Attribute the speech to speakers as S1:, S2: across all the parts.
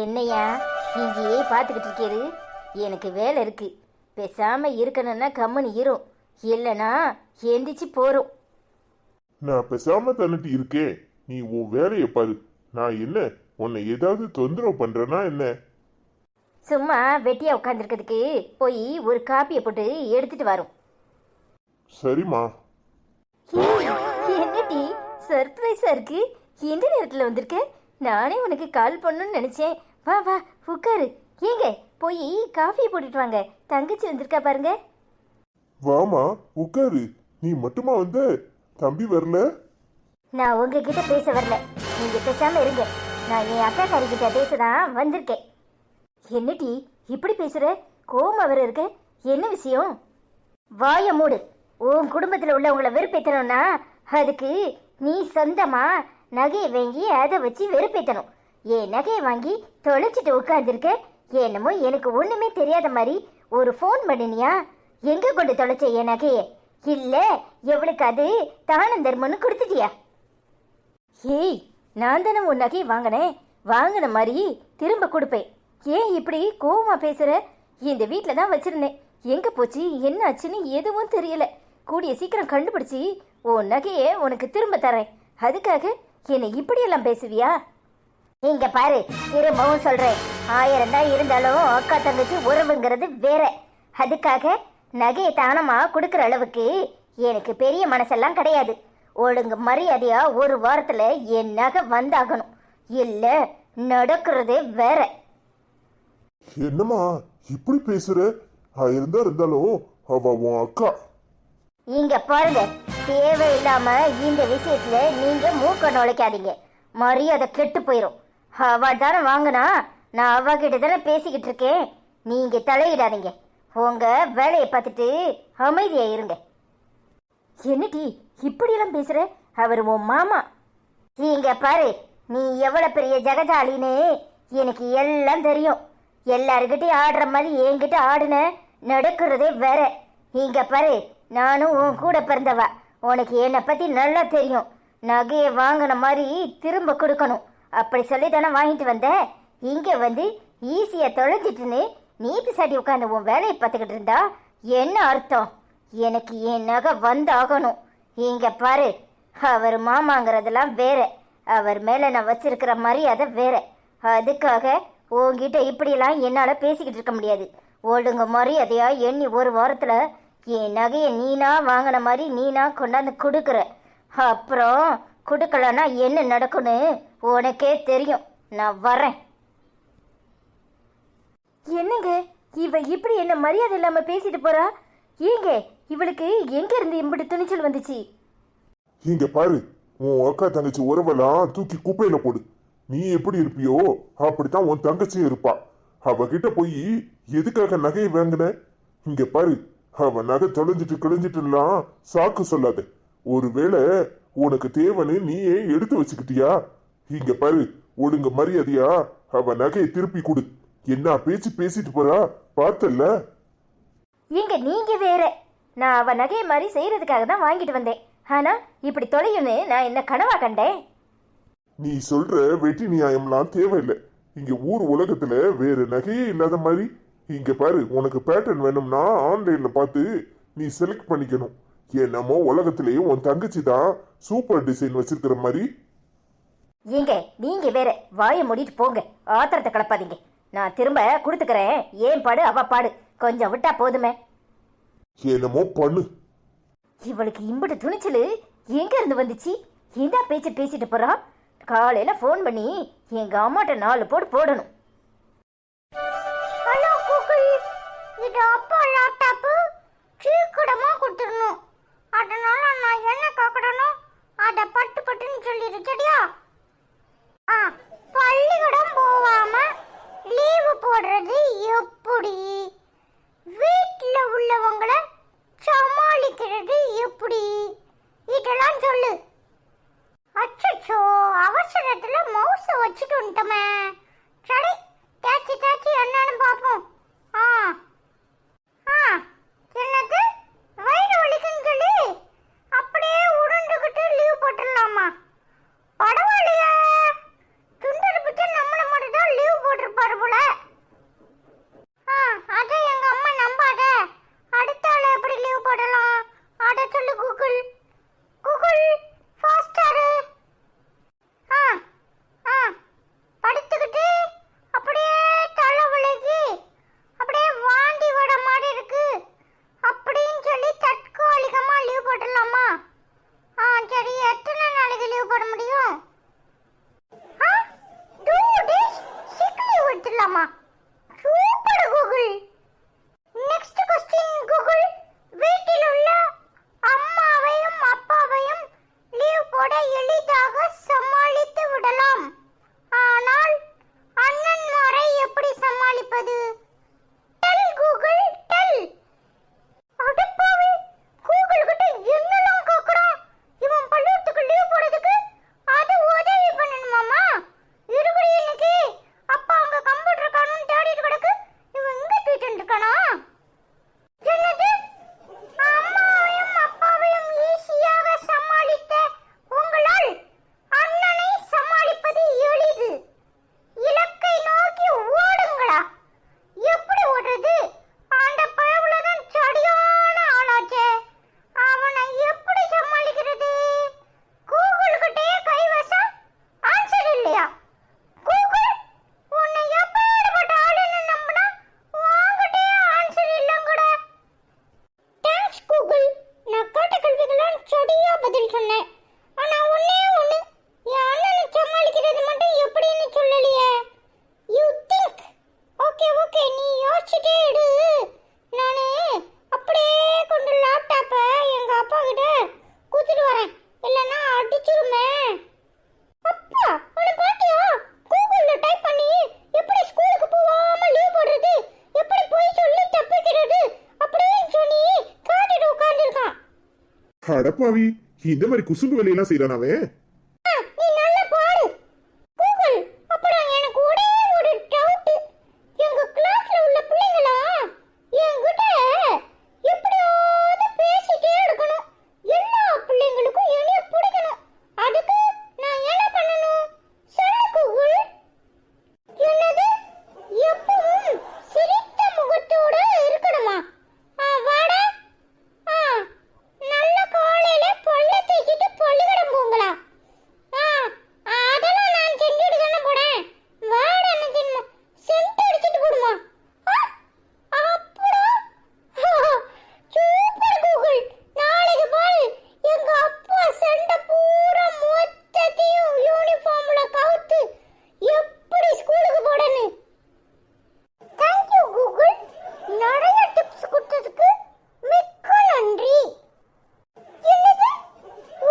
S1: என்னையா இங்கேயே பார்த்துக்கிட்டு இருக்கேரு? எனக்கு வேலை இருக்கு. பேசாம இருக்கணும்னா கம்முன்னு இரும், இல்லைனா எந்திரிச்சு போறோம்.
S2: நான் பேசாம தன்னிட்டு இருக்கேன், நீ உன் வேலையை பாரு. நான் என்ன உன்னை ஏதாவது தொந்தரவு பண்றேனா என்ன?
S1: சும்மா வெட்டியா உட்காந்துருக்கிறதுக்கு போய் ஒரு காப்பியை போட்டு எடுத்துட்டு வரோம்.
S2: சரிம்மா.
S1: என்னடி சர்ப்ரைஸா இருக்கு, எந்த நேரத்துல வந்திருக்க? நானே உனக்கு கால் பண்ணணும்னு நினைச்சேன். வா வா உட்காரு. ஏங்க போய் காஃபி போட்டுட்டு வாங்க, தங்கச்சி வந்திருக்கா பாருங்க.
S2: வாமா உட்காரு. நீ மட்டுமா வந்த? தம்பி வரல?
S1: நான் உங்ககிட்ட பேச வரல, நீங்க பேசாம இருங்க. நான் என் அக்கா காரிக்கிட்ட பேசதான் வந்திருக்கேன். என்னடி இப்படி பேசுற? கோவமா வர இருக்க, என்ன விஷயம்? வாய மூடு. உன் குடும்பத்தில் உள்ளவங்களை வெறுப்பேற்றணும்னா அதுக்கு நீ சொந்தமா நகையை வாங்கி அதை வச்சு வெறுப்பேற்றணும். என் நகையை வாங்கி தொலைச்சிட்டு உட்காந்துருக்க. என்னமோ எனக்கு ஒண்ணுமே தெரியாத மாதிரி ஒரு ஃபோன் பண்ணினியா? எங்க கொண்டு தொலைச்ச என் நகையை? இல்ல எவளுக்கு அது தானம் தர்மம்னு கொடுத்துட்டியா? ஏய், நான் தானே உன் நகையை வாங்கின மாதிரி திரும்ப கொடுப்பேன். ஏன் இப்படி கோவமா பேசுற? இந்த வீட்டில் தான் வச்சிருந்தேன், எங்க போச்சு என்ன ஆச்சுன்னு எதுவும் தெரியல. கூடிய சீக்கிரம் கண்டுபிடிச்சி உன் நகையை உனக்கு திரும்ப தரேன். அதுக்காக என்னை இப்படியெல்லாம் பேசுவியா? இங்க பாரு, திரும்பவும் சொல்றேன், 1000 தான் இருந்தாலும் அக்கா தங்கச்சி உறவுங்கிறது வேற. அதுக்காக நகையை தானமா கொடுக்குற அளவுக்கு எனக்கு பெரிய மனசெல்லாம் கிடையாது. ஒழுங்கு மரியாதையா ஒரு வாரத்துல என் நகை வந்தாகணும், இல்ல நடக்கிறதே வேற.
S2: என்னம்மா இப்படி பேசுற? இருந்தாலும் அவ உன் அக்கா.
S1: இங்க பாருங்க, தேவையில்லாம இந்த விஷயத்துல நீங்க மூக்க நுழைக்காதீங்க. மரியாதை கெட்டு போயிடும். அவ தானே வாங்கினா, நான் அவகிட்ட தானே பேசிக்கிட்டு இருக்கேன். நீங்க தலையிடாதீங்க. உங்க வேலையை பார்த்துட்டு அமைதியா இருங்க. என்னடி இப்படியெல்லாம் பேசுற? அவர் உன் மாமா. இங்க பாரு, நீ எவ்வளவு பெரிய ஜெகஜாலின்னு எனக்கு எல்லாம் தெரியும். எல்லாருக்கிட்டையும் ஆடுற மாதிரி என்கிட்ட ஆடுன, நடக்கிறதே வேற. இங்க பாரு, நானும் உன் கூட பிறந்தவ, உனக்கு என்னை பத்தி நல்லா தெரியும். நகையை வாங்கின மாதிரி திரும்ப கொடுக்கணும் அப்படி சொல்லி தானே வாங்கிட்டு வந்த. இங்க வந்து ஈஸியா தொலைஞ்சிட்டுன்னு நீட்டு சாட்டி உட்காந்து உன் வேலையை பார்த்துக்கிட்டு இருந்தா என்ன அர்த்தம்? எனக்கு என் நகை வந்தாகணும். இங்க பாரு, அவர் மாமாங்கிறதெல்லாம் வேற, அவர் மேல நான் வச்சிருக்கிற மரியாதை வேற. அதுக்காக உன்கிட்ட இப்படியெல்லாம் என்னால பேசிக்கிட்டு இருக்க முடியாது. ஒழுங்கு மரியாதையா எண்ணி ஒரு வாரத்துல என் நகையை நீனா வாங்கின மாதிரி நீனா கொண்டாந்து கொடுக்குற. அப்புறம் கொடுக்கலன்னா என்ன நடக்கும்னு உனக்கே தெரியும். நான் வரேன். என்னங்க இவ இப்படி என்ன மரியாதை இல்லாம பேசிட்டு போறா? ஏங்க இவளுக்கு எங்க இருந்து இப்படி துணிச்சல் வந்துச்சு?
S2: இங்க பாரு, உன் அக்கா தங்கச்சி உறவெல்லாம் தூக்கி குப்பையில போடு. நீ எப்படி இருப்பியோ அப்படித்தான் உன் தங்கச்சியும் இருப்பா. அவகிட்ட போய் எதுக்காக நகையை வாங்கின? இங்க பாரு, அவ நகை தொலைஞ்சிட்டு கிழிஞ்சிட்டுலாம் சாக்கு சொல்லாத. ஒருவேளை உனக்கு தேவன்னு நீயே எடுத்து வச்சுக்கிட்டியா? இங்க பாரு, ஒழுங்கு மரியாதையா அவ நகையை திருப்பி கொடு. என்ன பேச்சு பேசிட்டு போறா பார்த்தல்ல?
S1: இங்க நீங்க வேற. நான் அவ நகையை மாதிரி செய்யறதுக்காக தான் வாங்கிட்டு வந்தேன். ஆனா இப்படி தொலையும்னு நான் என்ன கனவா கண்டேன்?
S2: நீ சொல்ற வெட்டி நியாயம்லாம் தேவையில்லை. இங்க ஊர் உலகத்துல வேற நகையே இல்லாத மாதிரி. இங்க பாரு, உனக்கு பேட்டர்ன் வேணும்னா ஆன்லைன்ல பார்த்து நீ செலக்ட் பண்ணிக்கணும். என்னமோ உலகத்திலேயே உன் தங்கச்சி தான் சூப்பர் டிசைன் வச்சிருக்கிற மாதிரி.
S1: ஏங்க நீங்க வேற, வாயை மூடிட்டு போங்க. ஆத்திரத்தை கிளப்பாதீங்க. நான் திரும்ப கொடுத்துக்கிறேன். ஏன் பாடு அவ பாடு, கொஞ்சம் விட்டா போதுமே.
S2: என்னமோ பண்ணு.
S1: இவளுக்கு இம்புட்டு துணிச்சலு எங்க இருந்து வந்துச்சு? இந்த பேச்சு பேசிட்டு போறா. காலையில போன் பண்ணி எங்க அம்மாட்ட 4 போடு போடணும்.
S3: ஹலோ கூகுள், இது அப்பா லேப்டாப் சீக்கிரமா கொடுத்துடணும். அதனால நான் என்ன கேட்கணும் அதை பட்டு பட்டுன்னு சொல்லிடு, சரியா? பள்ளிக்கூடம் போகாம லீவு போடுறது எப்படி? வீட்டில் உள்ளவங்களை சமாளிக்கிறது எப்படி? இதெல்லாம் சொல்லு. அச்சோ, அவசரத்துல மவுச வச்சுட்டு வந்துட்டோமே. சரி, தேச்சி தேச்சி என்னன்னு பார்ப்போம். என்னது வயிறு வலிக்குன்னு சொல்லி அப்படியே உருண்டுகிட்டு லீவ் போட்டுடலாமா? பரவாயில்லையே, துண்டர் பிடிச்ச நம்மள மட்டும் தான் போலாமா? Super Google. Next question Google. வீட்டில் உள்ள அம்மாவையும் அப்பாவையும் லீவ் போட எளிதாக சமாளித்து விடலாம். ஆனால் அண்ணன்மாரை எப்படி சமாளிப்பது? Tell Google tell. அடப்பாவி, கூகுள் கிட்ட என்னலாம் கேக்குறான் இவன். பள்ளிக்கூடத்துக்கு லீவ் போடுறதுக்கு அது உதவி பண்ணணுமாமா? இருபடி இன்னைக்கு அப்பா அங்க கம்ப்யூட்டர் காணும் தேடிட்டு கிடக்கு, இவன் இங்க தூக்கிட்டு இருக்கானா? என்னது? அம்மாவையும் அப்பாவையும் ஈஸியாக சமாளித்த உங்களால் அண்ணனை சமாளிப்பது எளிது. இலக்கை நோக்கி ஓடுங்களா? எப்படி ஓடுறது? அந்த பயவுலதான் சரியான ஆளாச்சே. அவனை எப்படி சமாளிக்கிறது? கூகுள் கிட்டயே கைவசம் ஆன்சர் இல்லையா? கூகுள், உன்னை எப்பேற்பட்ட ஆளுன்னு நம்பினா உன்கிட்டயே ஆன்சர் இல்லைங்கடா. Thanks Google. நான் கேட்ட கேள்விக்கெல்லாம் சரியா பதில் சொன்னேன். ஆனா ஒண்ணே ஒண்ணு, என் அண்ணனை சமாளிக்கிறது மட்டும் எப்படின்னு சொல்லலையே. You think. ஓகே ஓகே, நீ யோசிச்சுட்டே இரு. நானு அப்படியே கொண்டு லேப்டாப்பை எங்க அப்பா கிட்ட குத்துட்டு வரேன், இல்லைன்னா அடிச்சிருமே. அப்பா, உன்னை பாத்தியா? கூகுள்ல டைப் பண்ணி எப்படி ஸ்கூலுக்கு போகாம லீவ் போடுறது, எப்படி போய் சொல்லி தப்பிக்கிறது அப்படின்னு சொல்லி காட்டிட்டு உட்கார்ந்துருக்கான்.
S2: அடப்பாவி, இந்த மாதிரி குசும்பு வேலையெல்லாம் செய்யறான் அவன்.
S3: நீ நல்லா பாரு கூகுள். அப்புறம் எனக்கு ஒரே ஒரு டவுட். எங்க கிளாஸ்ல உள்ள பிள்ளைங்களா என்கிட்ட எப்படியாவது பேசிட்டே இருக்கணும். எல்லா பிள்ளைங்களுக்கும் என்னைய பிடிக்கணும். அதுக்கு நான் என்ன பண்ணணும்? சொல்லு கூகுள். என்னது? எப்பவும் சிரித்த முகத்தோட இருக்கணுமா? வாடா. நல்ல காலையில பல்ல தேய்ச்சிட்டு பள்ளிக்கூடம் போங்களா? அதெல்லாம் நான் செஞ்சுட்டு தானே போறேன். வாடா, என்ன தெரியுமா, சென்ட் அடிச்சிட்டு போடுமா? அப்புறம் சூப்பர் கூகுள். நாளைக்கு பாரு, எங்க அப்பா சண்டை பூரா மொத்தத்தையும் யூனிஃபார்ம்ல கவுத்து எப்படி ஸ்கூலுக்கு போடணும். Thank you Google. நிறைய டிப்ஸ் கொடுத்ததுக்கு மிக்க நன்றி. என்னது?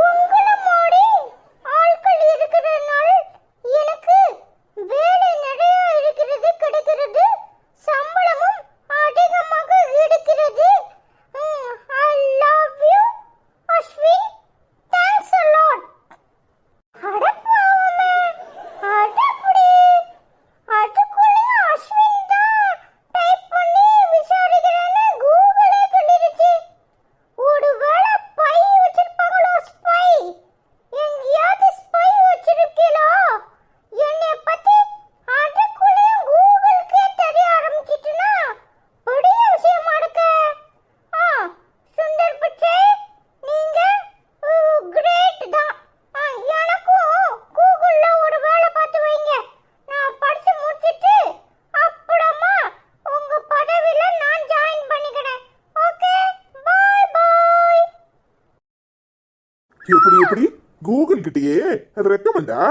S3: உங்கள மாதிரி ஆட்கள் இருக்கிறதுனால எனக்கு வேலை நிறைய இருக்கிறது, கிடைக்கிறது, சம்பளமும் அதிகமாக இருக்கிறது. ஐ love you Ashwin. Thanks a lot. அடப்பாவமே, அடப்புடி. அதுக்குள்ளேயும் அஸ்வின் தான் டைப் பண்ணி விசாரிக்கிறேன்னு கூகுளே சொல்லிருச்சு. ஒருவேளை பை வச்சிருப்பாங்களோ? ஸ்பை. எங்கேயாவது ஸ்பை வச்சிருக்கீங்களோ என்னை பத்தி? அதுக்குள்ளேயும் கூகுளுக்கே தெரிய ஆரம்பிச்சிட்டுனா பெரிய விஷயமா இருக்கு. சுந்தர் பிச்சை, நீங்க கிரேட் தான். எனக்கும் கூகுள்ல ஒரு வேலை பார்த்து வைங்க. நான் படிச்சு முடிச்சிட்டு அப்புறமா உங்க பதவியில நான் ஜாயின் பண்ணிக்கிறேன். Okay, bye bye.
S2: எப்படி எப்படி கூகுள் கிட்டயே ரெக்கமெண்டா?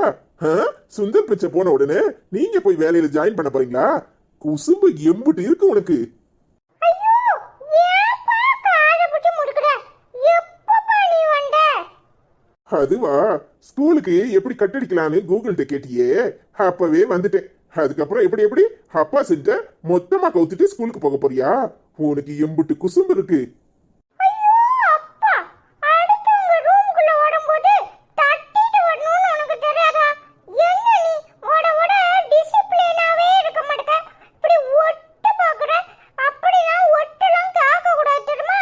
S2: சுந்தர் பிச்சை போன உடனே நீங்க போய் வேலையில ஜாயின் பண்ண போறீங்களா? குசும்பு எம்புட்டு இருக்கு உனக்கு.
S3: ஐயோ, ஏப்பா காதை பிடிச்சு முறுக்குற? எப்பப்பா நீ வந்த?
S2: அதுவா, ஸ்கூலுக்கு எப்படி கட்டடிக்கலான்னு கூகுள்கிட்ட கேட்டியே, அப்பவே வந்துட்டேன். அதுக்கப்புறம் எப்படி எப்படி அப்பா செஞ்ச மொத்தமா கவுத்துட்டு ஸ்கூலுக்கு போக போறியா? உனக்கு எம்புட்டு குசும்பு இருக்கு.
S3: ஐயோ அப்பா, அடுத்து உங்க ரூமுக்குள்ள ஓடும்போது தட்டிட்டு வரணும்னு உனக்கு தெரியாதா? என்ன நீ ஓட ஓட டிசிப்ளினாவே இருக்க மாட்டேங்க. இப்படி ஒட்டு பாக்குற. அப்படினா ஒட்டலாம் காக்க கூடாது தெரியுமா?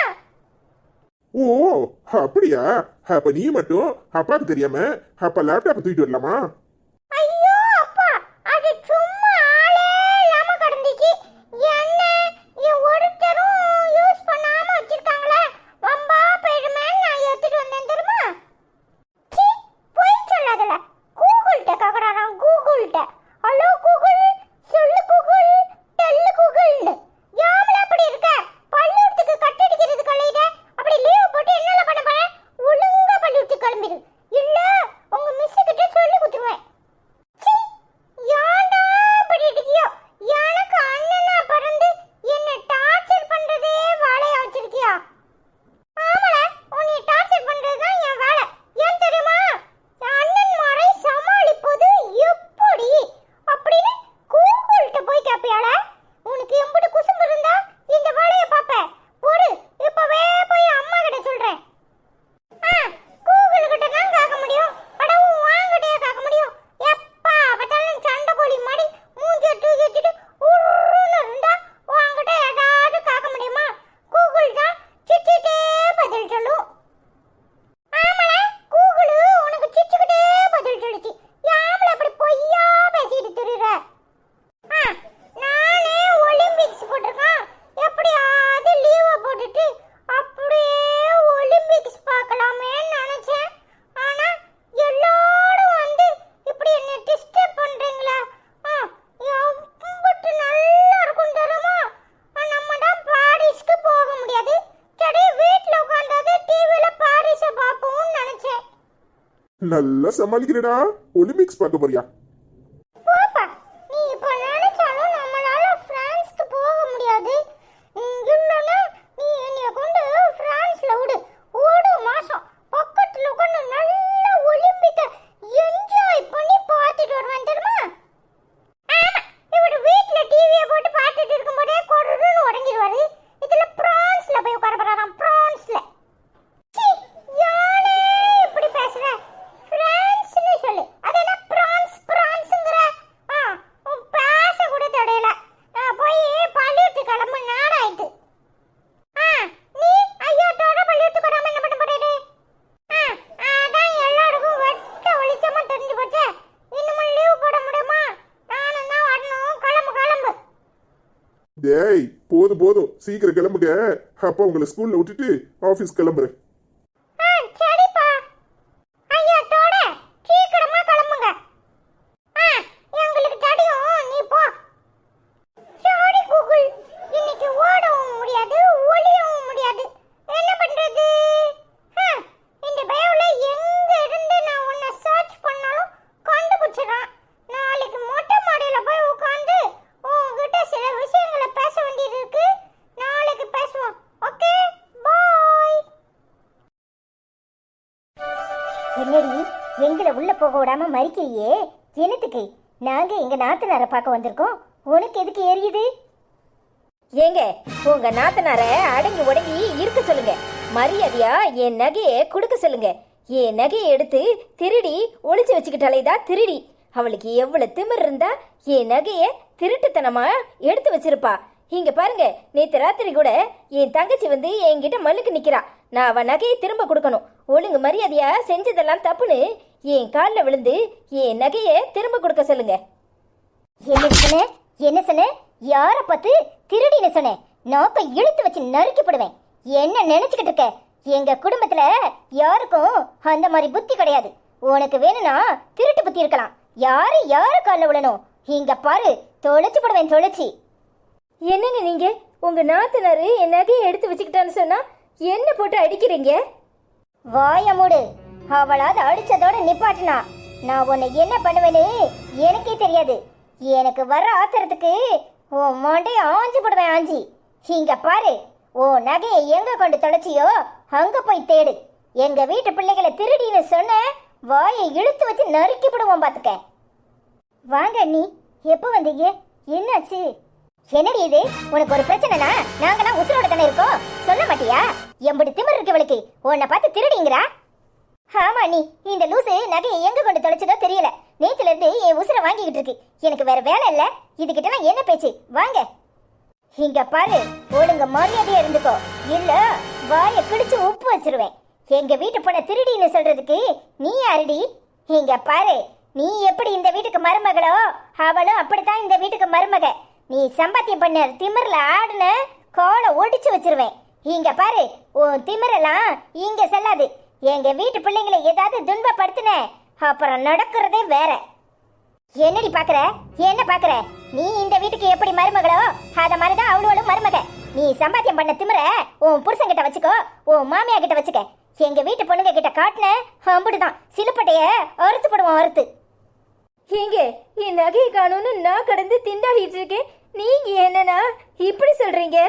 S2: ஓ அப்படியா? அப்ப நீ மட்டும் அப்பாவுக்கு தெரியாம அப்பா லேப்டாப் தூக்கிட்டு வரலாமா?
S3: ஐயோ அப்பா, அது சும்மா ஆளே இல்லாம கிடந்துச்சு. என்ன ஒருத்தரும் யூஸ் பண்ணாம வச்சிருக்காங்களே, வம்பா போயிடுமேன்னு நான் எடுத்துட்டு வந்தேன் தெரியுமா? சீ, போய் சொல்லாதல. கூகுள்கிட்ட கேக்குறாராம், கூகுள்கிட்ட. ஹலோ கூகுள், சொல்லு கூகுள், டெல்லு கூகுள்னு. யாமல அப்படி இருக்க? பள்ளிக்கூடத்துக்கு கட்டடிக்கிறது கலையிட. அப்படி லீவ் போட்டு என்னல பண்ண போற? ஒழுங்கா பள்ளிக்கூடத்துக்கு கிளம்பிடு. இல்ல உங்க மிஸ் கிட்ட சொல்லி குத்துவேன்.
S2: நல்லா சமாளிக்கிறடா. ஒலிம்பிக்ஸ் பார்க்க போறியா?
S3: போப்பா, நீ இப்போ நினைச்சாலும் நம்மளால பிரான்ஸ்க்கு போக முடியாது. இல்லைன்னா நீ என்னைய கொண்டு பிரான்ஸ்ல விடு. ஒரு மாசம் பக்கத்துல உட்காந்து நல்ல ஒலிம்பிக்க என்ஜாய் பண்ணி பார்த்துட்டு வருவேன் தெரியுமா? ஆமா, இவரு வீட்டுல டிவியை போட்டு பார்த்துட்டு இருக்கும்போதே கொருன்னு உடஞ்சிருவாரு. இதுல பிரான்ஸ்ல போய் உட்கார போறாராம். பிரான்ஸ்ல யானே இப்படி பேசுற? பிரான்ஸ்னு சொல்லு. அதென்ன பிரான்ஸ் பிரான்ஸ்ங்கற? பேச கூட தெரியல. போய் பள்ளியத்து கிளம்பு, நாடாயிட்டு. நீ ஐயோட்டோட பள்ளியத்து கிளம்ப என்ன பண்ண போறே? அதான் எல்லாருக்கும் வெட்ட வெளிச்சமா தெரிஞ்சு போச்சே. இன்னும் லீவ் போட முடியுமா? நானும் தான் வரணும். கிளம்பு கிளம்பு.
S2: டேய், போதும் போதும், சீக்கிரம் கிளம்புங்க. அப்பா உங்களை ஸ்கூல்ல விட்டுட்டு ஆபீஸ் கிளம்புறேன்.
S3: சரிப்பா. ஐயோட்டோட சீக்கிரமா கிளம்புங்க. எங்களுக்கு தெரியும், நீ போ. சாரி கூகுள், இன்னைக்கு ஓடவும் முடியாது, ஒளியவும் முடியாது. என்ன பண்றது? இந்த பயோல எங்க இருந்து நான் உன்னை சர்ச் பண்ணாலும் கண்டுபிடிச்சிடறான். நாளைக்கு மொட்டை மாடியில போய் உட்காந்து உன்கிட்ட சில விஷயங்களை பேச வேண்டியது இருக்கு. நாளைக்கு பேசுவோம். ஓகே, பாய்.
S1: என்னடி எங்களை உள்ள போக விடாம மறிக்கிறியே? என்னத்துக்கு? நாங்க எங்க நாத்தனாரை பார்க்க வந்திருக்கோம், உனக்கு எதுக்கு எரியுது? ஏங்க, உங்க நாத்தனார அடங்கி உடங்கி இருக்க சொல்லுங்க. மரியாதையா என் நகையை கொடுக்க சொல்லுங்க. என் நகையை எடுத்து திருடி ஒளிச்சு வச்சுக்கிட்டாலேதா திருடி. அவளுக்கு எவ்வளவு திமிர் இருந்தா என் நகையை திருட்டுத்தனமா எடுத்து வச்சிருப்பா. இங்க பாருங்க, நேத்து ராத்திரி கூட என் தங்கச்சி வந்து என்கிட்ட மல்லுக்கு நிக்கிறா. நான் அவ நகையை திரும்ப கொடுக்கணும். ஒழுங்கு மரியாதையா செஞ்சதெல்லாம் தப்புன்னு என் காலில் விழுந்து என் நகையை திரும்ப கொடுக்க சொல்லுங்க. என்ன சொன்ன? யார பார்த்து திருடின்னு சொன்னேன்? நாக்க இழுத்து வச்சு நறுக்கி போடுவேன். என்ன நினைச்சுக்கிட்டு இருக்க? எங்க குடும்பத்துல யாருக்கும் அந்த மாதிரி புத்தி கிடையாது. உனக்கு வேணும்னா திருட்டு புத்தி இருக்கலாம். யாரு காலில் விழணும்? இங்க பாரு, தொலைச்சு போடுவேன், தொலைச்சி. என்னங்க நீங்க? உங்க நாத்தனாரு என் நகையை எடுத்து வச்சுக்கிட்டான்னு சொன்னா என்ன போட்டு அடிக்கிறீங்க? வாய மூடு. அவளாவது அடிச்சதோட நிப்பாட்டினா நான் உன்னை என்ன பண்ணுவேன்னு எனக்கே தெரியாது. எனக்கு வர்ற ஆத்திரத்துக்கு உன் மண்டையை ஆஞ்சு போடுவேன், ஆஞ்சி. இங்க பாரு, உன் நகையை எங்க கொண்டு தொலைச்சியோ அங்க போய் தேடு. எங்க வீட்டு பிள்ளைகளை திருடின்னு சொன்ன வாயை இழுத்து வச்சு நறுக்கி போடுவோம், பாத்துக்க. வாங்க நீ, எப்போ வந்தீங்க? என்னாச்சு? என்னடி இது? உனக்கு ஒரு பிரச்சனைனா நாங்கெல்லாம் உசுரோட தானே இருக்கோம், சொல்ல மாட்டியா? எம்படி திமிர் இருக்கு அவளுக்கு, உன்னை பார்த்து திருடிங்கிறா. ஆமா, நீ இந்த லூசு நகையை எங்க கொண்டு தொலைச்சதோ தெரியல. நேத்துல இருந்து என் உசுரை வாங்கிக்கிட்டு இருக்கு. எனக்கு வேற வேலை இல்ல. இதுகிட்ட என்ன பேச்சு? வாங்க. இங்க பாரு, ஒழுங்க மரியாதையா இருந்துக்கோ, இல்ல வாயை கிழிச்சு உப்பு வச்சிருவேன். எங்க வீட்டு பொண்ணை திருடின்னு சொல்றதுக்கு நீ யாருடி? இங்க பாரு, நீ எப்படி இந்த வீட்டுக்கு மருமகளோ அவளும் அப்படித்தான் இந்த வீட்டுக்கு மருமக. நீ சம்பாத்தியம் பண்ண திமிர்ல ஆடுன கோலை ஒடிச்சு வச்சிருவேன். இங்க பாரு, உன் திமிரெல்லாம் இங்க செல்லாது. எங்க வீட்டு பிள்ளைங்களை ஏதாவது துன்பப்படுத்தின அப்புறம் நடக்கிறதே வேற. என்னடி பாக்குற? என்ன பாக்குற? நீ இந்த வீட்டுக்கு எப்படி மருமகளோ அத மாதிரிதான் அவளும் மருமக. நீ சம்பாத்தியம் பண்ண திமிர உன் புருஷன் கிட்ட வச்சுக்கோ, உன் மாமியா கிட்ட வச்சுக்க. எங்க வீட்டு பொண்ணுங்க கிட்ட காட்டின அம்புடுதான் சிலுப்பட்டைய அறுத்து போடுவோம், அறுத்து. இங்க என் நகையை காணும்னு நான் கடந்து திண்டாடிட்டு இருக்கேன். நீங்க என்னன்னா இப்படி சொல்றீங்க?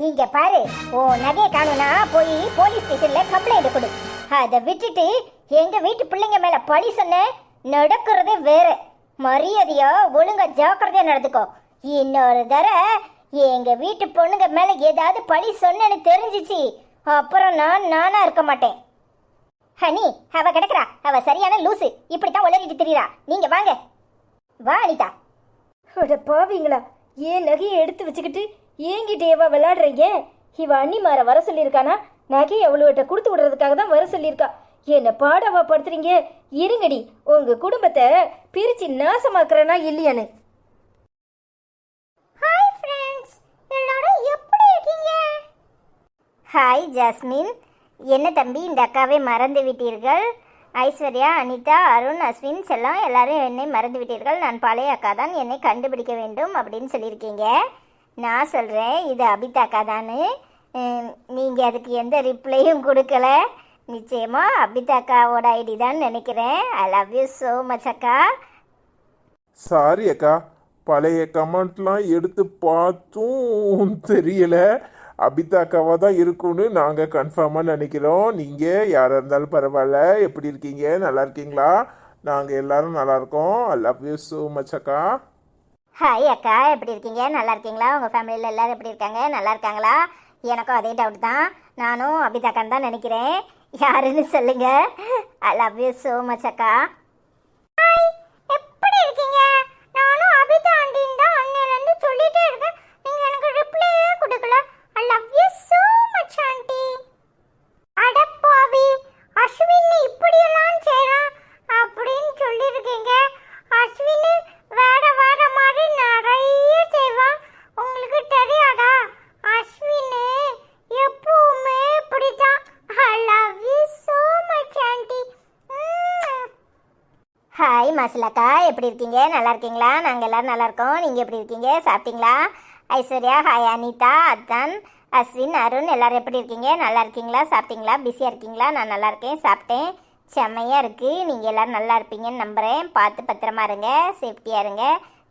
S1: இங்க பாரு, உன் நகையை காணும்னா போய் போலீஸ் ஸ்டேஷன்ல கம்ப்ளைண்ட் கொடு. அதை விட்டுட்டு எங்க வீட்டு பிள்ளைங்க மேல பழி சொன்ன நடக்கிறதே வேற. மரியாதையா ஒழுங்கா ஜாக்கிரதையா நடந்துக்கோ. இன்னொரு தடவை எங்க வீட்டு பொண்ணுங்க மேல ஏதாவது பழி சொன்னேன்னு தெரிஞ்சிச்சு அப்புறம் நானா இருக்க மாட்டேன். ஹனி, அவ கிடக்குறா, அவ சரியான லூசு. இப்படித்தான் உளறிட்டு திரியறா. நீங்க வாங்க. வா அனிதா. பாவீங்களா, ஏன் நகையை எடுத்து வச்சுக்கிட்டு ஏங்கிட்டேவா விளையாடுறீங்க? இவ அண்ணிமார வர சொல்லியிருக்கானா? நகையை அவளுகிட்ட கொடுத்து விடுறதுக்காக தான் வர சொல்லியிருக்கா. என்ன பாடவா படுத்துறீங்க? இருங்கடி, உங்க குடும்பத்தை பிரிச்சு நாசமாக்குறனா இல்லையான்னு.
S3: ஹாய் ஃப்ரெண்ட்ஸ், எல்லாரும் எப்படி இருக்கீங்க?
S1: Hi jasmine. என்ன தம்பி, இந்த அக்காவை மறந்து விட்டீர்கள்? ஐஸ்வர்யா, அனிதா, அருண், அஸ்வின், செல்லம் எல்லாரும் என்னை மறந்து விட்டீர்கள். நான் பழைய அக்கா தான், என்னை கண்டுபிடிக்க வேண்டும் அப்படின்னு சொல்லியிருக்கீங்க. நான் சொல்கிறேன், இது அபிதா அக்கா தானு. நீங்கள் அதுக்கு எந்த ரிப்ளையும் கொடுக்கல. நிச்சயமா அபிதா அக்காவோட ஐடி தான் நினைக்கிறேன். ஐ லவ் யூ ஸோ மச் அக்கா.
S4: சாரி அக்கா, பழைய கமெண்ட்லாம் எடுத்து பார்த்தும் தெரியல. அபிதா அக்காவாக தான் இருக்கும்னு நாங்கள் கன்ஃபார்மாக நினைக்கிறோம். நீங்கள் யாராக இருந்தாலும் பரவாயில்ல. எப்படி இருக்கீங்க? நல்லா இருக்கீங்களா? நாங்கள் எல்லாரும் நல்லா இருக்கோம். ஐ லவ் யூ ஸோ மச் அக்கா.
S1: ஹாய் அக்கா, எப்படி இருக்கீங்க? நல்லா இருக்கீங்களா? உங்கள் ஃபேமிலியில் எல்லாரும் எப்படி இருக்காங்க? நல்லா இருக்காங்களா? எனக்கும் அதே டவுட் தான். நானும் அபிதா அக்கான்னு தான் நினைக்கிறேன். யாருன்னு சொல்லுங்க. ஐ லவ் யூ ஸோ மச் அக்கா.
S3: ஹாய், எப்படி இருக்கீங்க? நானும் அபிதா ஆண்டின்னு தான் அன்னையிலேருந்து சொல்லிட்டே இருக்கேன். நீங்கள் எனக்கு ரிப்ளையே கொடுக்கல. ஐ love you so much aunty. அடப்பாவி, அஸ்வின் இப்படியெல்லாம் செய்கிறான் அப்படின்னு சொல்லியிருக்கீங்க. அஸ்வின் வேற வேற மாதிரி நிறைய செய்வான். உங்களுக்கு தெரியாதா? அஸ்வின் எப்பவுமே இப்படிதான். I love you so much aunty.
S1: ஹாய் மாசிலாக்கா, எப்படி இருக்கீங்க? நல்லா இருக்கீங்களா? நாங்கள் எல்லாரும் நல்லா இருக்கோம். நீங்கள் எப்படி இருக்கீங்க? சாப்பிட்டீங்களா? ஐஸ்வர்யா, ஹாய் அனிதா, அத்தான், அஸ்வின், அருண் எல்லாரும் எப்படி இருக்கீங்க? நல்லா இருக்கீங்களா? சாப்பிட்டீங்களா? பிஸியாக இருக்கீங்களா? நான் நல்லா இருக்கேன், சாப்பிட்டேன். செம்மையாக இருக்குது. நீங்கள் எல்லோரும் நல்லா இருப்பீங்கன்னு நம்புகிறேன். பார்த்து பத்திரமா இருங்க, சேஃப்டியாக இருங்க.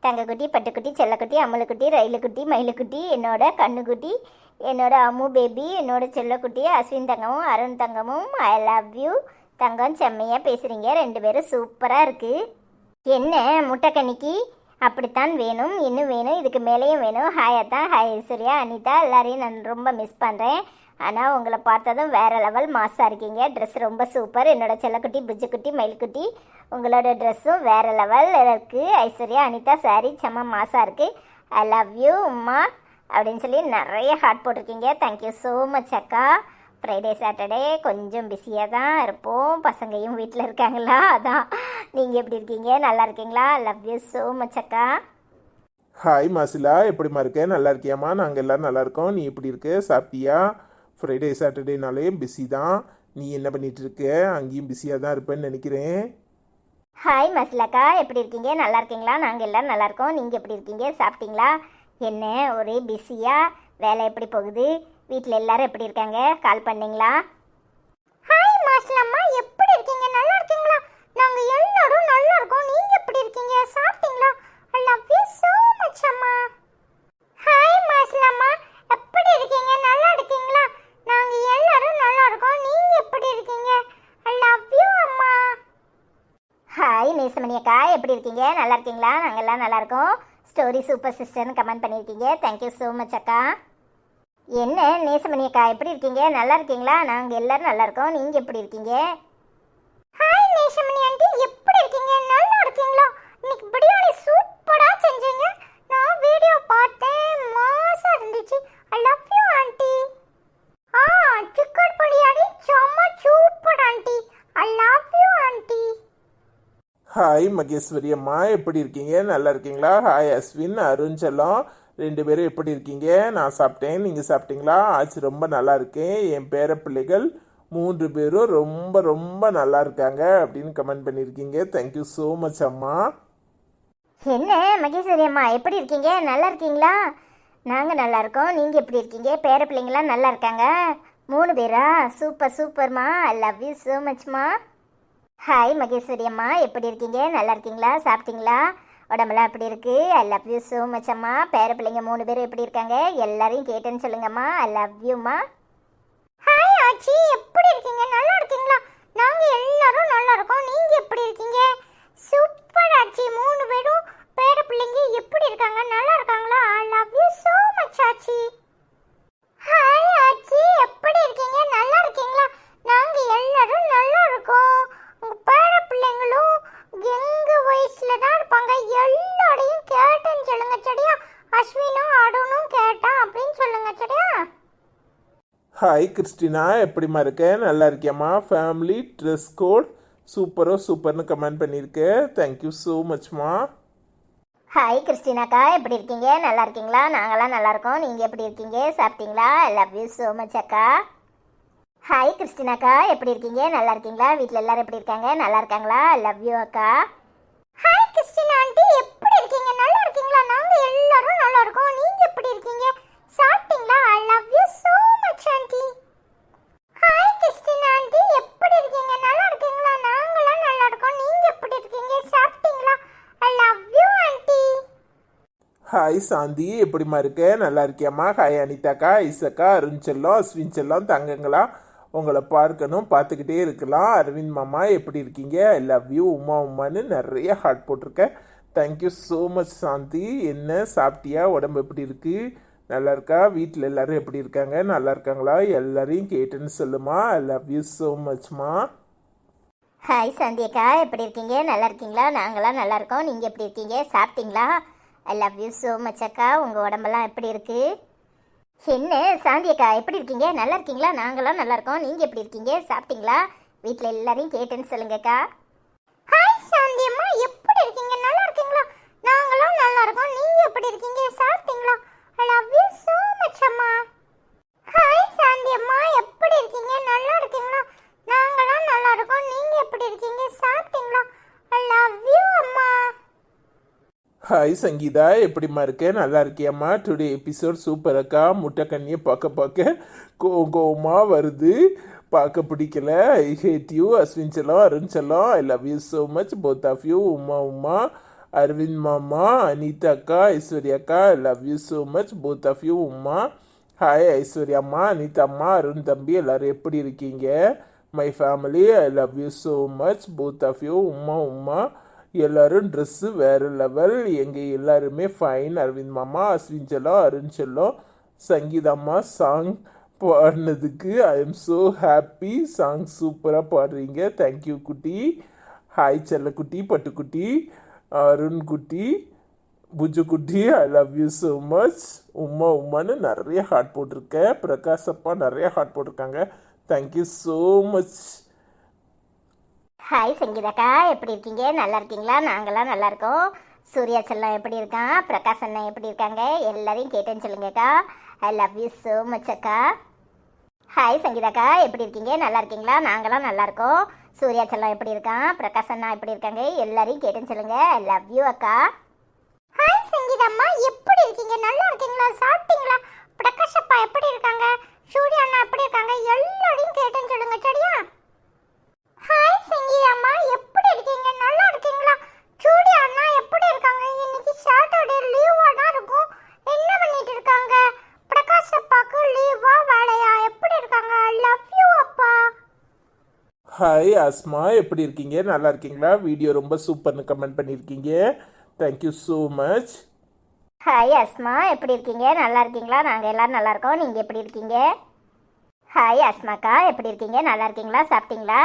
S1: தங்கக்குட்டி, பட்டுக்குட்டி, செல்லக்குட்டி, அம்முளுக்குட்டி, ரயிலுக்குட்டி, மயிலுக்குட்டி, என்னோட கண்ணுக்குட்டி, என்னோட அம்மு பேபி, என்னோட செல்லக்குட்டி, அஸ்வின் தங்கமும் அருண் தங்கமும், ஐ லவ் யூ. தங்கம் செம்மையாக பேசுகிறீங்க. 2 பேரும் சூப்பராக இருக்குது. என்ன முட்டைக்கண்ணிக்கு அப்படித்தான் வேணும், இன்னும் வேணும், இதுக்கு மேலேயும் வேணும். ஹாய் அத்தா, ஹாய் ஐஸ்வர்யா, அனிதா, எல்லாரையும் நான் ரொம்ப மிஸ் பண்ணுறேன். ஆனால் உங்களை பார்த்ததும் வேறு லெவல் மாஸாக இருக்கீங்க. ட்ரெஸ் ரொம்ப சூப்பர். என்னோட செல்லக்குட்டி, புஜ்ஜுக்குட்டி, மயில்குட்டி, உங்களோட ட்ரெஸ்ஸும் வேறு லெவல் இருக்குது. ஐஸ்வர்யா, அனிதா சாரி செம்ம மாஸாக இருக்குது. ஐ லவ் யூ உம்மா அப்படின்னு சொல்லி நிறைய ஹார்ட் போட்டிருக்கீங்க. தேங்க்யூ ஸோ மச் அக்கா. ஃப்ரைடே சாட்டர்டே கொஞ்சம் பிஸியாக தான் இருப்போம். பசங்கையும் வீட்டில் இருக்காங்களா, அதான். நீங்கள் எப்படி இருக்கீங்க? நல்லா இருக்கீங்களா? லவ் யூ ஸோ மச் அக்கா.
S4: ஹாய் மாசிலா, எப்படிம்மா இருக்க? நல்லா இருக்கியாம்மா? நாங்கள் எல்லோரும் நல்லா இருக்கோம். நீ எப்படி இருக்க? சாப்பிட்டியா? ஃப்ரைடே சாட்டர்டேனாலே பிஸி தான். நீ என்ன பண்ணிட்டு இருக்க? அங்கேயும் பிஸியாக தான் இருப்பேன்னு நினைக்கிறேன்.
S1: ஹாய் மசிலாக்கா, எப்படி இருக்கீங்க? நல்லா இருக்கீங்களா? நாங்கள் எல்லோரும் நல்லா இருக்கோம். நீங்கள் எப்படி இருக்கீங்க? சாப்பிட்டீங்களா? என்ன ஒரே பிஸியாக? வேலை எப்படி போகுது? வீட்டில் எல்லாரும் எப்படி இருக்காங்க? கால் பண்ணீங்களா?
S3: ஹாய் மாஸ்லம்மா, எப்படி இருக்கீங்க? நல்லா இருக்கீங்களா? நாங்க எல்லாரும் நல்லா இருக்கோம். நீங்க எப்படி இருக்கீங்க? சாப்பிட்டீங்களா? I love you so much அம்மா. ஹாய் மாஸ்லம்மா, எப்படி இருக்கீங்க? நல்லா இருக்கீங்களா? நாங்க எல்லாரும் நல்லா இருக்கோம். நீங்க எப்படி இருக்கீங்க? ஐ லவ் யூ அம்மா.
S1: ஹாய் நேசமணி அக்கா, எப்படி இருக்கீங்க? நல்லா இருக்கீங்களா? நாங்கள் எல்லாம் நல்லா இருக்கோம். ஸ்டோரி சூப்பர் சிஸ்டர்னு கமெண்ட் பண்ணியிருக்கீங்க. தேங்க்யூ ஸோ மச் அக்கா. என்ன நேசமணி அக்கா, எப்படி இருக்கீங்க? நல்லா இருக்கீங்களா? நாங்கள் எல்லாரும் நல்லா இருக்கோம். நீங்கள் எப்படி இருக்கீங்க?
S3: ஹாய் நேஷமணி ஆண்டி, எப்படி இருக்கீங்க? நல்லா இருக்கீங்களா? இன்னைக்கு பிரியாணி சூப்பரா செஞ்சீங்க. நான் வீடியோ பார்த்தேன், மாசா இருந்துச்சு. I love you aunty. Chicken biryani செம்ம super aunty. I love you aunty.
S4: Hi Maheswari அம்மா, எப்படி இருக்கீங்க? நல்லா இருக்கீங்களா? ஹாய் அஸ்வின், அருண் செல்லம், 2 பேரும் எப்படி இருக்கீங்க? நான் சாப்பிட்டேன். நீங்கள் சாப்பிட்டீங்களா? ஆச்சு, ரொம்ப நல்லா இருக்கேன். என் பேர பிள்ளைகள் 3 பேரும் ரொம்ப ரொம்ப நல்லா இருக்காங்க அப்படின்னு கமெண்ட் பண்ணியிருக்கீங்க. தேங்க்யூ ஸோ மச் அம்மா.
S1: என்ன மகேஸ்வரி அம்மா, எப்படி இருக்கீங்க? நல்லா இருக்கீங்களா? நாங்கள் நல்லா இருக்கோம். நீங்கள் எப்படி இருக்கீங்க? பேர பிள்ளைங்களாம் நல்லா இருக்காங்க. 3 பேரா? சூப்பர் சூப்பர்மா. ஐ லவ் யூ ஸோ மச்மா. ஹாய் மகேஸ்வரி அம்மா, எப்படி இருக்கீங்க? நல்லா இருக்கீங்களா? சாப்பிட்டீங்களா? உடம்புலாம் எப்படி இருக்கு? I love you so much அம்மா. பேர பிள்ளைங்க 3 பேரும் எப்படி இருக்காங்க? எல்லாரையும் கேட்டேன்னு சொல்லுங்கம்மா. ஐ லவ் யூம்மா.
S3: ஹாய் ஆச்சி, எப்படி இருக்கீங்க? நல்லா இருக்கீங்களா? நாங்க எல்லாரும் நல்லா இருக்கோம். நீங்க எப்படி இருக்கீங்க? சூப்பர் ஆச்சி. 3 பேரும் பேர பிள்ளைங்க எப்படி இருக்காங்க? நல்லா இருக்காங்களா? I love you so much ஆச்சி. ஹாய் ஆச்சி, எப்படி இருக்கீங்க? நல்லா இருக்கீங்களா? நாங்க எல்லாரும் நல்லா இருக்கோம். உங்க பேர பிள்ளைங்களும் எங்க வயசுல தான் இருப்பாங்க. எல்லாரையும் கேட்டேன்னு சொல்லுங்க சரியா? அஸ்வினும் அருணும் கேட்டான் அப்படின்னு சொல்லுங்க சரியா?
S4: ஹாய் கிறிஸ்டினா, எப்படிம்மா இருக்க? நல்லா இருக்கியாம்மா? ஃபேமிலி ட்ரெஸ் கோட் சூப்பர்னு கமெண்ட் பண்ணியிருக்கேன். தேங்க்யூ ஸோ மச்மா.
S1: ஹாய் கிறிஸ்டினாக்கா, எப்படி இருக்கீங்க? நல்லா இருக்கீங்களா? நாங்களாம் நல்லா இருக்கோம். நீங்கள் எப்படி இருக்கீங்க? சாப்பிட்டீங்களா? I love you so much அக்கா. ஹாய் கிறிஸ்டினாக்கா, எப்படி இருக்கீங்க? நல்லா இருக்கீங்களா? வீட்டில் எல்லாரும் எப்படி இருக்காங்க? நல்லா இருக்காங்களா? ஐ லவ் யூ அக்கா.
S3: ஹாய் கிறிஸ்டினா ஆண்டி, எப்படி இருக்கீங்க? நல்லா இருக்கீங்களா? நாங்க எல்லாரும் நல்லா இருக்கோம். நீங்க எப்படி இருக்கீங்க? சாப்பிட்டீங்களா? I love you so much aunty. Hi Christina aunty,
S4: hi Shanthi, எப்படிம்மா இருக்க? நல்லா இருக்கியாம்மா? ஹாய் அனிதாக்கா, ஐசக்கா, அருண் செல்லம், அஸ்வின் செல்லம், தங்கங்களா, உங்களை பார்க்கணும், பார்த்துக்கிட்டே இருக்கலாம். அரவிந்த் மாமா எப்படி இருக்கீங்க? ஐ லவ் யூ உமா உமான்னு நிறைய ஹார்ட் போட்டிருக்கேன். தேங்க்யூ ஸோ மச் சாந்தி. என்ன சாப்பிட்டியா? உடம்பு எப்படி இருக்கு? நல்லா இருக்கா? வீட்டில் எல்லாரும் எப்படி இருக்காங்க? நல்லா இருக்காங்களா? எல்லாரையும் கேட்டுன்னு சொல்லுமா. ஐ லவ் யூ ஸோ மச்மா.
S1: ஹாய் சந்தியக்கா, எப்படி இருக்கீங்க? நல்லா இருக்கீங்களா? நாங்களாம் நல்லா இருக்கோம். நீங்கள் எப்படி இருக்கீங்க? சாப்பிட்டீங்களா? I love you so much அக்கா. உங்கள் உடம்பெல்லாம் எப்படி இருக்கு? என்ன சாந்தியக்கா, எப்படி இருக்கீங்க? நல்லா இருக்கீங்களா? நாங்களாம் நல்லா இருக்கோம். நீங்கள் எப்படி இருக்கீங்க? சாப்பிட்டீங்களா? வீட்டில் எல்லாரையும் கேட்டுன்னு சொல்லுங்கக்கா.
S3: ஹாய் சாந்தி அம்மா, எப்படி இருக்கீங்க? நல்லா இருக்கீங்களா? நாங்களும் நல்லா இருக்கோம். நீங்க எப்படி இருக்கீங்க? சாப்பிட்டீங்களா? I love you so much அம்மா. ஹாய் சாந்தி அம்மா, எப்படி இருக்கீங்க? நல்லா இருக்கீங்களா? நாங்களும் நல்லா இருக்கோம். நீங்க எப்படி இருக்கீங்க? சாப்பிட்டீங்களா? ஐ லவ் யூ அம்மா.
S4: ஹாய் சங்கீதா, எப்படிம்மா இருக்க? நல்லா இருக்கியாம்மா? டுடே எபிசோட் சூப்பர் அக்கா. முட்டை கண்ணியை பார்க்க கோவமாக வருது. பார்க்க பிடிக்கல. ஐ ஹேட் யூ. அஸ்வின் செல்லம், அருண் செல்லம், I love you so much both of you. Uma Aravind மாமா, அனிதா அக்கா, ஐஸ்வர்யா அக்கா, I love you so much both of you. Uma hi Aishwarya அம்மா, அனிதா அம்மா, அருண் தம்பி, எல்லோரும் எப்படி இருக்கீங்க? My family, I love you so much both of you. Uma எல்லோரும் ட்ரெஸ்ஸு வேறு லெவல். எங்கள் எல்லாருமே ஃபைன். அரவிந்த் மாமா, அஸ்வின் செல்லம், அருண் செல்லம், சங்கீதம்மா சாங் பாடினதுக்கு I am so happy. Song சூப்பராக பாடுறீங்க. தேங்க்யூ குட்டி. ஹாய் செல்லக்குட்டி, பட்டுக்குட்டி, அருண் குட்டி, புஜு குட்டி, I love you so much. உமான்னு நிறைய ஹார்ட் போட்டிருக்கேன். பிரகாஷ் அப்பா நிறைய ஹார்ட் போட்டிருக்காங்க. Thank you so much.
S1: ஹாய் சங்கீதாக்கா, எப்படி இருக்கீங்க? நல்லா இருக்கீங்களா? நாங்களாம் நல்லா இருக்கோம். சூர்யா செல்லம் எப்படி இருக்கான்? பிரகாஷ் அண்ணா எப்படி இருக்காங்க? எல்லாரையும் கேட்டேன்னு சொல்லுங்கக்கா. ஐ லவ் யூ ஸோ மச் அக்கா. ஹாய் சங்கீதாக்கா, எப்படி இருக்கீங்க? நல்லா இருக்கீங்களா? நாங்களாம் நல்லா இருக்கோம். சூர்யா செல்லம் எப்படி இருக்கான்? பிரகாஷ் அண்ணா எப்படி இருக்காங்க? எல்லாரையும் கேட்டேன்னு சொல்லுங்க. ஐ லவ் யூ அக்கா.
S3: ஹாய் சங்கீதா அம்மா, எப்படி இருக்கீங்க? நல்லா இருக்கீங்களா? சாப்பிட்டீங்களா? பிரகாஷ் அப்பா எப்படி இருக்காங்க? சூர்யா அண்ணா எப்படி இருக்காங்க? எல்லாரையும் கேட்டேன்னு சொல்லுங்க, சரியா? ஹாய் சங்கீதா அம்மா, எப்படி இருக்கீங்க? நல்லா இருக்கீங்களா? சூர்யா அண்ணா எப்படி இருக்காங்க? இன்னைக்கு சாட்டர்டே லீவா தான் இருக்கும். என்ன பண்ணிட்டு இருக்காங்க? பிரகாஷ் அப்பாக்கு லீவா வேலையா? எப்படி இருக்காங்க? ஐ லவ் யூ அப்பா.
S4: ஹாய் ஆஸ்மா, எப்படி இருக்கீங்க? நல்லா இருக்கீங்களா? வீடியோ ரொம்ப சூப்பர்னு கமெண்ட் பண்ணியிருக்கீங்க. Thank you so much.
S1: Hi Asma, எப்படி இருக்கீங்க? நல்லா இருக்கீங்களா? நாங்கள் எல்லாரும் நல்லா இருக்கோம். நீங்கள் எப்படி இருக்கீங்க? ஹாய் அஸ்மாக்கா, எப்படி இருக்கீங்க? நல்லா இருக்கீங்களா? சாப்பிட்டீங்களா?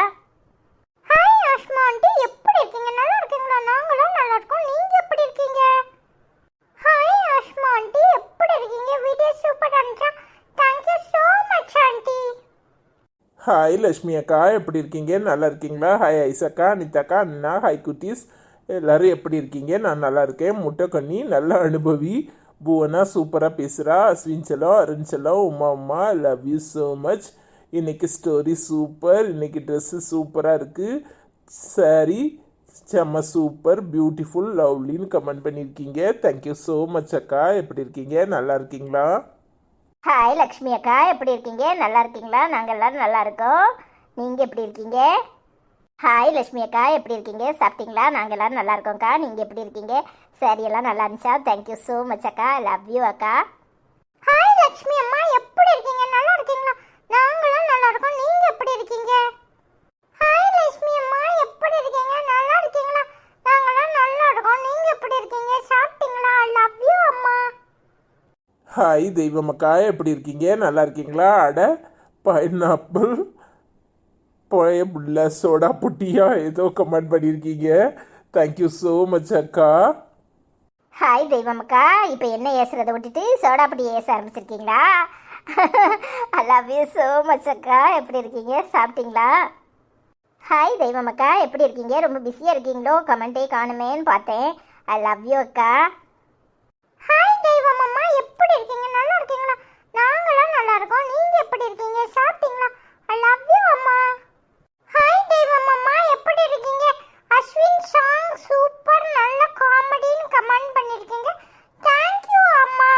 S3: ஹாய் அஸ்மா ஆண்டி, எப்படி இருக்கீங்க? நல்லா இருக்கீங்களா? நாங்களும் நல்லா இருக்கோம். நீங்க எப்படி இருக்கீங்க? ஹாய் அஸ்மா ஆண்டி, எப்படி இருக்கீங்க? வீடியோ சூப்பரா இருந்துச்சா? Thank you so much aunty.
S4: Hi Lakshmi அக்கா, எப்படி இருக்கீங்க? நல்லா இருக்கீங்களா? ஹாய் ஐசக்கா, அனிதாக்கா, அண்ணா, ஹாய் குட்டீஸ், எல்லோரும் எப்படி இருக்கீங்க? நான் நல்லா இருக்கேன். முட்டை கண்ணி நல்ல அனுபவி. புவனா சூப்பராக பேசுகிறா. அஸ்வின் செல்லம், அருண் செல்லம், Uma love you so much. இன்றைக்கி ஸ்டோரி சூப்பர். இன்றைக்கி ட்ரெஸ்ஸு சூப்பராக இருக்குது. சாரி செம்ம சூப்பர், பியூட்டிஃபுல், லவ்லின்னு கமெண்ட் பண்ணியிருக்கீங்க. தேங்க்யூ ஸோ மச் அக்கா. எப்படி இருக்கீங்க? நல்லா இருக்கீங்களா?
S1: ஹாய் லக்ஷ்மி அக்கா, எப்படி இருக்கீங்க? நல்லா இருக்கீங்களா? நாங்கள் எல்லாரும் நல்லா இருக்கோம். நீங்கள் எப்படி இருக்கீங்க? ஹாய் லக்ஷ்மி அக்கா, எப்படி இருக்கீங்க? சாப்பிட்டீங்களா? நாங்கள் எல்லாரும் நல்லா இருக்கோம்க்கா. நீங்கள் எப்படி இருக்கீங்க? சரி, எல்லாம் நல்லா இருந்துச்சா? தேங்க்யூ ஸோ மச் அக்கா. ஐ லவ் யூ அக்கா.
S3: ஹாய் லக்ஷ்மி அம்மா, எப்படி இருக்கீங்க? நல்லா இருக்கீங்களா? நாங்களும் நல்லா இருக்கோம். நீங்க எப்படி இருக்கீங்க? ஹாய் லக்ஷ்மி அம்மா, எப்படி இருக்கீங்க? நல்லா இருக்கீங்களா? நாங்களும் நல்லா இருக்கோம். நீங்க எப்படி இருக்கீங்க? சாப்பிட்டீங்களா? ஐ லவ் யூ அம்மா.
S4: ஹாய் தெய்வம் அக்கா, எப்படி இருக்கீங்க? நல்லா இருக்கீங்களா? அட பைனாப்பிள் பழைய புள்ள சோடா புட்டியா ஏதோ கமெண்ட் பண்ணியிருக்கீங்க. தேங்க்யூ ஸோ மச் அக்கா.
S1: ஹாய் தெய்வம் அக்கா, இப்போ என்ன ஏசுறதை விட்டுட்டு சோடாப்பட்டி ஏச ஆரம்பிச்சிருக்கீங்களா? I love you so much அக்கா. எப்படி இருக்கீங்க? சாப்பிட்டீங்களா? ஹாய் தெய்வம் அக்கா, எப்படி இருக்கீங்க? ரொம்ப பிஸியாக இருக்கீங்களோ? கமெண்ட்டே காணுமேன்னு பார்த்தேன். ஐ லவ் யூ அக்கா.
S3: ஹாய் தெய்வம் அம்மா, எப்படி இருக்கீங்க? நல்லா இருக்கீங்களா? நாங்களும் நல்லா இருக்கோம். நீங்க எப்படி இருக்கீங்க? சாப்பிட்டீங்களா? ஐ லவ் யூ அம்மா. ஹாய் தெய்வம் அம்மா, எப்படி இருக்கீங்க? அஸ்வின் சாங் சூப்பர், நல்ல காமெடின்னு கமெண்ட் பண்ணிருக்கீங்க. தேங்க் யூ அம்மா.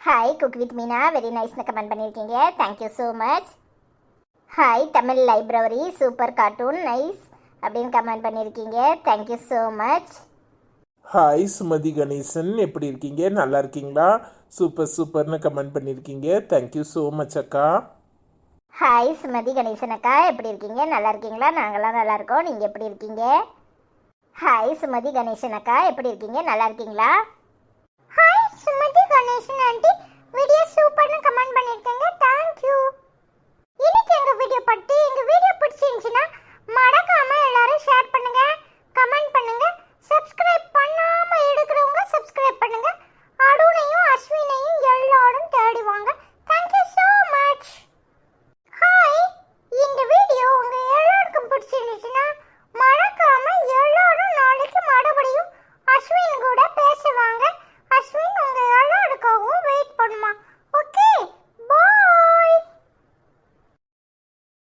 S1: Hi cook with Meena, very நைஸ்னு கமெண்ட் பண்ணியிருக்கீங்க. Thank you so much. Hi Tamil library super cartoon nice அப்படின்னு கமெண்ட் பண்ணியிருக்கீங்க. Thank you so much.
S4: Hi Sumathi Ganesan, எப்படி இருக்கீங்க? நல்லா இருக்கீங்களா? சூப்பர் சூப்பர்னு கமெண்ட் பண்ணியிருக்கீங்க. தேங்க்யூ ஸோ மச் அக்கா.
S1: ஹாய் சுமதி கணேசன் அக்கா, எப்படி இருக்கீங்க? நல்லா இருக்கீங்களா? நாங்களாம் நல்லா இருக்கோம். நீங்கள் எப்படி இருக்கீங்க? ஹாய் சுமதி கணேசன் அக்கா, எப்படி இருக்கீங்க? நல்லா இருக்கீங்களா?